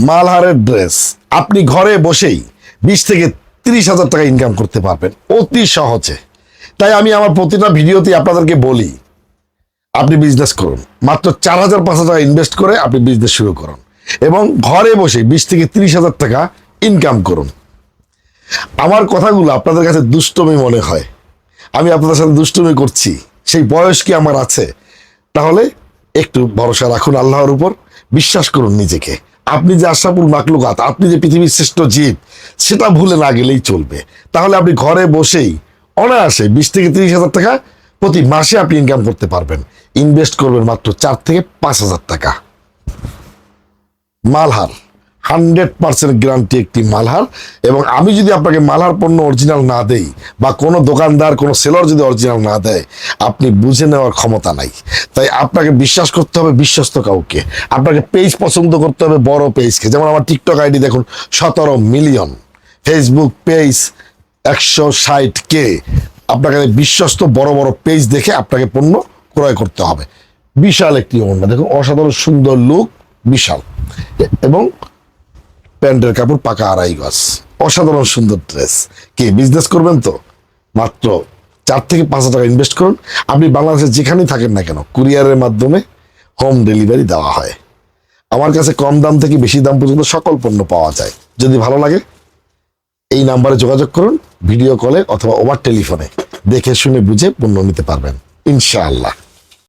মালহারের dress আপনি ঘরে বসেই 20 থেকে 30 হাজার টাকা ইনকাম করতে পারবেন অতি সহজে। তাই আমি আমার প্রতিটা ভিডিওতে আপনাদেরকে বলি আপনি বিজনেস করুন, মাত্র 4,000-5,000 টাকা ইনভেস্ট করে আপনি বিজনেস শুরু করুন এবং ঘরে বসে 20 থেকে 30 হাজার টাকা ইনকাম করুন। আমার কথাগুলো আপনাদের কাছে দুষ্টমি মনে হয়, আমি আপনাদের সাথে দুষ্টমি করছি, সেই বয়স কি আমার আছে? তাহলে একটু ভরসা রাখুন আল্লাহর উপর, বিশ্বাস করুন নিজেকে। আপনি যে আশরাফুল মাখলুকাত, আপনি যে পৃথিবীর শ্রেষ্ঠ জীব, সেটা ভুলে না গেলেই চলবে। তাহলে আপনি ঘরে বসেই অনায়াসে 20 থেকে 30 হাজার টাকা প্রতি মাসে আপনি ইনকাম করতে পারবেন। ইনভেস্ট করবেন মাত্র 4 থেকে 5 হাজার টাকা। মালহার 100% গ্যারান্টি একটি মালহার। এবং আমি যদি আপনাকে মালহার পণ্য অরিজিনাল না দেই বা কোনো দোকানদার কোনো সেলর যদি অরিজিনাল না দেয়, আপনি বুঝে নেওয়ার ক্ষমতা নাই। তাই আপনাকে বিশ্বাস করতে হবে বিশ্বস্ত কাউকে, আপনাকে পেজ পছন্দ করতে হবে বড় পেজকে। যেমন আমার টিকটক আইডি দেখুন 17 মিলিয়ন, ফেসবুক পেজ 160K। আপনাকে বিশ্বস্ত বড় বড় পেজ দেখে আপনাকে পণ্য ক্রয় করতে হবে। বিশাল একটি ওড়না দেখুন, অসাধারণ সুন্দর লুক, বিশাল। এবং প্যান্টের কাপড় পাকা 2.5 গজ, অসাধারণ সুন্দর ড্রেস। কি বিজনেস করবেন তো? মাত্র 4 থেকে 5 হাজার টাকা ইনভেস্ট করুন। আপনি বাংলাদেশে যেখানেই থাকেন না কেন, কুরিয়ারের মাধ্যমে হোম ডেলিভারি দেওয়া হয়। আমার কাছে কম দাম থেকে বেশি দাম পর্যন্ত সকল পণ্য পাওয়া যায়। যদি ভালো লাগে এই নাম্বারে যোগাযোগ করুন, ভিডিও কলে অথবা ওভার টেলিফোনে দেখে শুনে বুঝে পণ্য নিতে পারবেন ইনশাআল্লাহ।